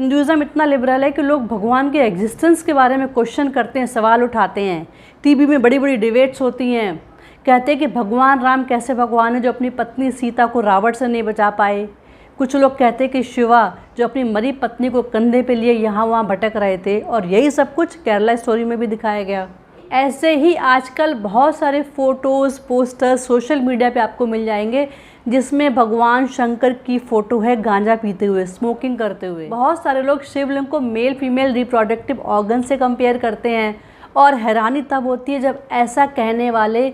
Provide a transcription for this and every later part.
Hinduism इतना liberal है कि लोग भगवान के एग्जिस्टेंस के बारे में क्वेश्चन करते हैं, सवाल उठाते हैं। टीवी में बड़ी बड़ी डिबेट्स होती हैं, कहते हैं कि भगवान राम कैसे भगवान है जो अपनी पत्नी सीता को रावण से नहीं बचा पाए। कुछ लोग कहते हैं कि शिवा जो अपनी मरी पत्नी को कंधे पे लिए यहाँ वहाँ भटक रहे थे, और यही सब कुछ केरला स्टोरी में भी दिखाया गया। ऐसे ही आजकल बहुत सारे फ़ोटोज़, पोस्टर्स सोशल मीडिया पे आपको मिल जाएंगे जिसमें भगवान शंकर की फ़ोटो है गांजा पीते हुए, स्मोकिंग करते हुए। बहुत सारे लोग शिवलिंग को मेल फीमेल रिप्रोडक्टिव ऑर्गन से कंपेयर करते हैं, और हैरानी तब होती है जब ऐसा कहने वाले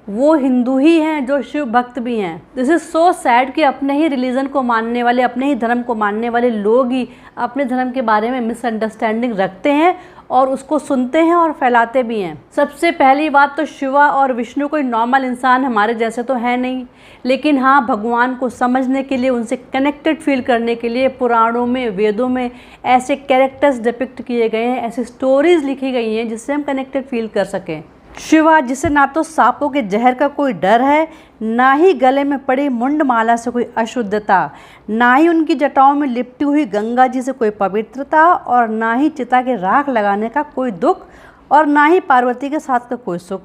वो हिंदू ही हैं जो शिव भक्त भी हैं। दिस इज़ सो सैड कि अपने ही रिलीजन को मानने वाले, अपने ही धर्म को मानने वाले लोग ही अपने धर्म के बारे में मिसअंडरस्टैंडिंग रखते हैं और उसको सुनते हैं और फैलाते भी हैं। सबसे पहली बात तो शिवा और विष्णु कोई नॉर्मल इंसान हमारे जैसे तो है नहीं, लेकिन हाँ भगवान को समझने के लिए, उनसे कनेक्टेड फील करने के लिए पुराणों में, वेदों में ऐसे कैरेक्टर्स डिपिक्ट किए गए हैं, ऐसी स्टोरीज लिखी गई हैं जिससे हम कनेक्टेड फील कर सकें। शिवा जिसे ना तो सांपों के जहर का कोई डर है, ना ही गले में पड़ी मुंडमाला से कोई अशुद्धता, ना ही उनकी जटाओं में लिपटी हुई गंगा जी से कोई पवित्रता, और ना ही चिता के राख लगाने का कोई दुख, और ना ही पार्वती के साथ का कोई सुख।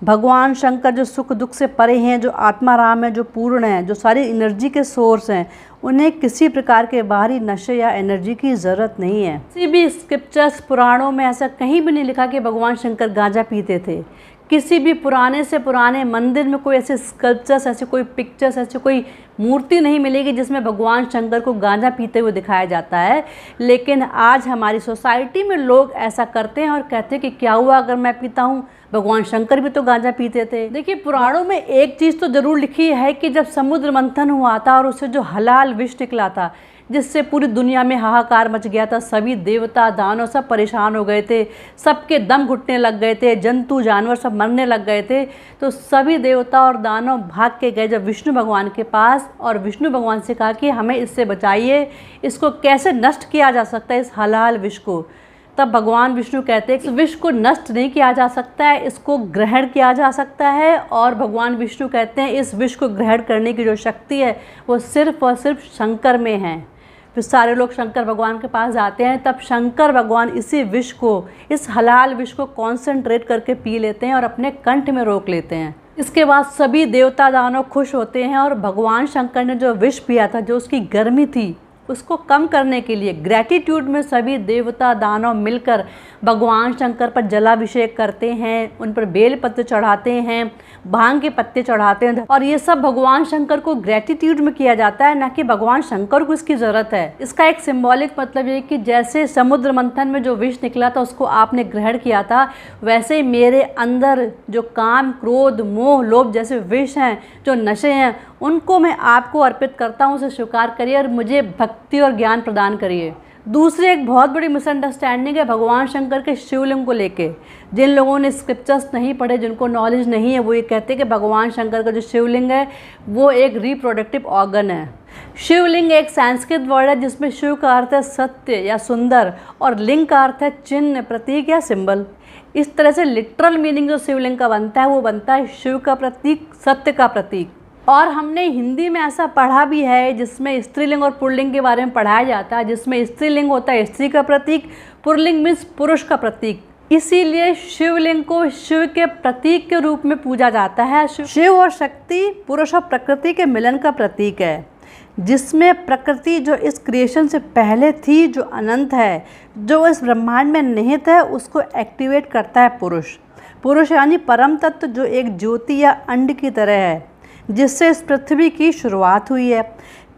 भगवान शंकर जो सुख दुख से परे हैं, जो आत्मा राम है, जो पूर्ण है, जो सारी एनर्जी के सोर्स हैं, उन्हें किसी प्रकार के बाहरी नशे या एनर्जी की ज़रूरत नहीं है। किसी भी स्क्रिप्चर्स, पुराणों में ऐसा कहीं भी नहीं लिखा कि भगवान शंकर गांजा पीते थे। किसी भी पुराने से पुराने मंदिर में कोई ऐसे स्कल्पचर्स, ऐसे कोई पिक्चर्स, ऐसी कोई मूर्ति नहीं मिलेगी जिसमें भगवान शंकर को गांजा पीते हुए दिखाया जाता है। लेकिन आज हमारी सोसाइटी में लोग ऐसा करते हैं और कहते हैं कि क्या हुआ अगर मैं पीता हूँ, भगवान शंकर भी तो गांजा पीते थे। देखिए पुराणों में एक चीज़ तो ज़रूर लिखी है कि जब समुद्र मंथन हुआ था और उससे जो हलाल विष निकला था, जिससे पूरी दुनिया में हाहाकार मच गया था, सभी देवता दानव सब परेशान हो गए थे, सबके दम घुटने लग गए थे, जंतु जानवर सब मरने लग गए थे, तो सभी देवता और दानव भाग के गए जब विष्णु भगवान के पास, और विष्णु भगवान से कहा कि हमें इससे बचाइए, इसको कैसे नष्ट किया जा सकता है इस हलाल विष को। तब भगवान विष्णु कहते हैं कि इस विष को नष्ट नहीं किया जा सकता है, इसको ग्रहण किया जा सकता है। और भगवान विष्णु कहते हैं इस विष को ग्रहण करने की जो शक्ति है वो सिर्फ और सिर्फ शंकर में है। फिर सारे लोग शंकर भगवान के पास जाते हैं, तब शंकर भगवान इसी विष को, इस हलाल विष को कॉन्सेंट्रेट करके पी लेते हैं और अपने कंठ में रोक लेते हैं। इसके बाद सभी देवता दानव खुश होते हैं, और भगवान शंकर ने जो विष पिया था, जो उसकी गर्मी थी, उसको कम करने के लिए ग्रैटिट्यूड में सभी देवता दानव मिलकर भगवान शंकर पर जलाभिषेक करते हैं, उन पर बेल पत्र चढ़ाते हैं, भांग के पत्ते चढ़ाते हैं, और ये सब भगवान शंकर को ग्रैटिट्यूड में किया जाता है, ना कि भगवान शंकर को इसकी ज़रूरत है। इसका एक सिंबॉलिक मतलब ये कि जैसे समुद्र मंथन में जो विष निकला था उसको आपने ग्रहण किया था, वैसे ही मेरे अंदर जो काम, क्रोध, मोह, लोभ जैसे विष हैं, जो नशे हैं, उनको मैं आपको अर्पित करता हूँ, उसे स्वीकार करिए और मुझे भक्ति और ज्ञान प्रदान करिए। दूसरी एक बहुत बड़ी मिसअंडरस्टैंडिंग है भगवान शंकर के शिवलिंग को लेके। जिन लोगों ने स्क्रिप्चर्स नहीं पढ़े, जिनको नॉलेज नहीं है, वो ये कहते हैं कि भगवान शंकर का जो शिवलिंग है वो एक रिप्रोडक्टिव ऑर्गन है। शिवलिंग एक संस्कृत वर्ड है जिसमें शिव का अर्थ है सत्य या सुंदर, और लिंग का अर्थ है चिन्ह, प्रतीक या सिंबल। इस तरह से लिटरल मीनिंग जो शिवलिंग का बनता है वो बनता है शिव का प्रतीक, सत्य का प्रतीक। और हमने हिंदी में ऐसा पढ़ा भी है जिसमें स्त्रीलिंग और पुल्लिंग के बारे में पढ़ाया जाता है, जिसमें स्त्रीलिंग होता है स्त्री का प्रतीक, पुल्लिंग मीन्स पुरुष का प्रतीक। इसीलिए शिवलिंग को शिव के प्रतीक के रूप में पूजा जाता है। शिव और शक्ति पुरुष और प्रकृति के मिलन का प्रतीक है, जिसमें प्रकृति जो इस क्रिएशन से पहले थी, जो अनंत है, जो इस ब्रह्मांड में निहित है, उसको एक्टिवेट करता है पुरुष। पुरुष यानी परम तत्व जो एक ज्योति या अंड की तरह है, जिससे इस पृथ्वी की शुरुआत हुई है।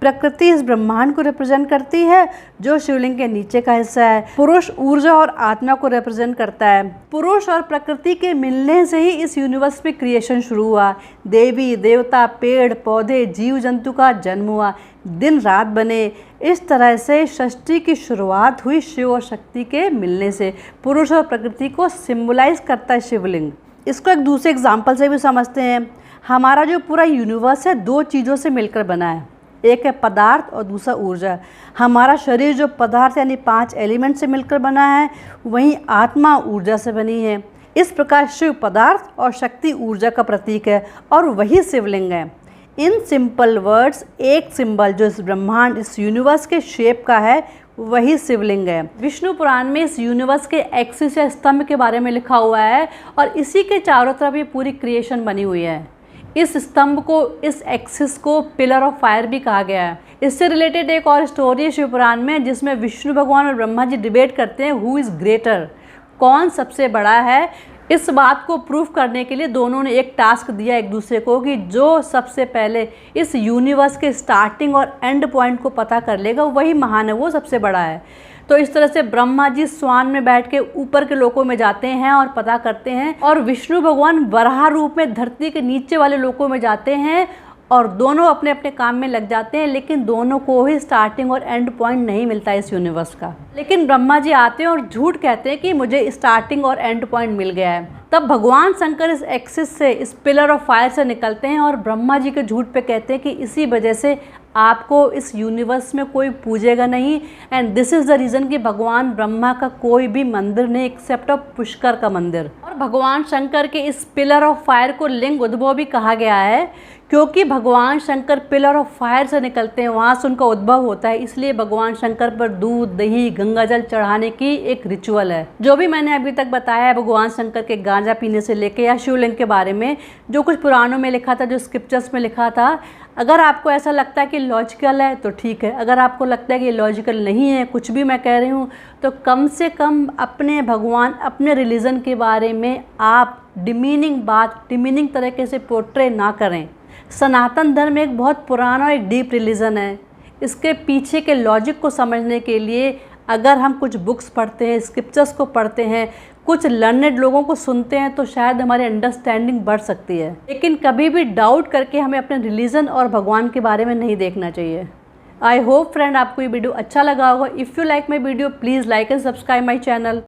प्रकृति इस ब्रह्मांड को रिप्रेजेंट करती है, जो शिवलिंग के नीचे का हिस्सा है। पुरुष ऊर्जा और आत्मा को रिप्रेजेंट करता है। पुरुष और प्रकृति के मिलने से ही इस यूनिवर्स में क्रिएशन शुरू हुआ। देवी देवता, पेड़ पौधे, जीव जंतु का जन्म हुआ, दिन रात बने। इस तरह से सृष्टि की शुरुआत हुई शिव और शक्ति के मिलने से। पुरुष और प्रकृति को सिम्बलाइज करता है शिवलिंग। इसको एक दूसरे एग्जाम्पल से भी समझते हैं। हमारा जो पूरा यूनिवर्स है दो चीज़ों से मिलकर बना है, एक है पदार्थ और दूसरा ऊर्जा। हमारा शरीर जो पदार्थ यानी 5 एलिमेंट से मिलकर बना है, वहीं आत्मा ऊर्जा से बनी है। इस प्रकार शिव पदार्थ और शक्ति ऊर्जा का प्रतीक है, और वही शिवलिंग है। इन सिंपल वर्ड्स, एक सिंबल जो इस ब्रह्मांड, इस यूनिवर्स के शेप का है, वही शिवलिंग है। विष्णु पुराण में इस यूनिवर्स के एक्सिस या स्तंभ के बारे में लिखा हुआ है और इसी के चारों तरफ ये पूरी क्रिएशन बनी हुई है। इस स्तंभ को, इस एक्सिस को पिलर ऑफ फायर भी कहा गया है। इससे रिलेटेड एक और स्टोरी है शिव पुराण में, जिसमें विष्णु भगवान और ब्रह्मा जी डिबेट करते हैं हु इज़ ग्रेटर, कौन सबसे बड़ा है। इस बात को प्रूव करने के लिए दोनों ने एक टास्क दिया एक दूसरे को कि जो सबसे पहले इस यूनिवर्स के स्टार्टिंग और एंड पॉइंट को पता कर लेगा वही महान है, वो सबसे बड़ा है। तो इस तरह से ब्रह्मा जी स्वान में बैठ के ऊपर के लोकों में जाते हैं और पता करते हैं, और विष्णु भगवान वराह रूप में धरती के नीचे वाले लोकों में जाते हैं और दोनों अपने अपने काम में लग जाते हैं, लेकिन दोनों को ही स्टार्टिंग और एंड पॉइंट नहीं मिलता इस यूनिवर्स का। लेकिन ब्रह्मा जी आते हैं और झूठ कहते हैं कि मुझे स्टार्टिंग और एंड पॉइंट मिल गया है। तब भगवान शंकर इस एक्सिस से, इस पिलर ऑफ फायर से निकलते हैं और ब्रह्मा जी के झूठ पे कहते हैं कि इसी वजह से आपको इस यूनिवर्स में कोई पूजेगा नहीं, and this is the reason कि भगवान ब्रह्मा का कोई भी मंदिर नहीं एक्सेप्ट ऑफ पुष्कर का मंदिर। और भगवान शंकर के इस पिलर ऑफ फायर को लिंग उद्भव भी कहा गया है, क्योंकि भगवान शंकर पिलर ऑफ फायर से निकलते हैं, वहाँ से उनका उद्भव होता है, इसलिए भगवान शंकर पर दूध, दही, गंगाजल चढ़ाने की एक रिचुअल है। जो भी मैंने अभी तक बताया है भगवान शंकर के गांजा पीने से लेके या शिवलिंग के बारे में, जो कुछ पुराणों में लिखा था, जो स्क्रिप्चर्स में लिखा था, अगर आपको ऐसा लगता है कि लॉजिकल है तो ठीक है, अगर आपको लगता है कि ये लॉजिकल नहीं है, कुछ भी मैं कह रही हूँ, तो कम से कम अपने भगवान, अपने रिलीजन के बारे में आप डिमीनिंग तरीके से पोर्ट्रे ना करें। सनातन धर्म एक बहुत पुराना और एक डीप रिलीजन है। इसके पीछे के लॉजिक को समझने के लिए अगर हम कुछ बुक्स पढ़ते हैं, स्क्रिप्चर्स को पढ़ते हैं, कुछ लर्नेड लोगों को सुनते हैं, तो शायद हमारी अंडरस्टैंडिंग बढ़ सकती है। लेकिन कभी भी डाउट करके हमें अपने रिलीजन और भगवान के बारे में नहीं देखना चाहिए। आई होप फ्रेंड आपको ये वीडियो अच्छा लगा होगा। If you like my video please like and subscribe my channel.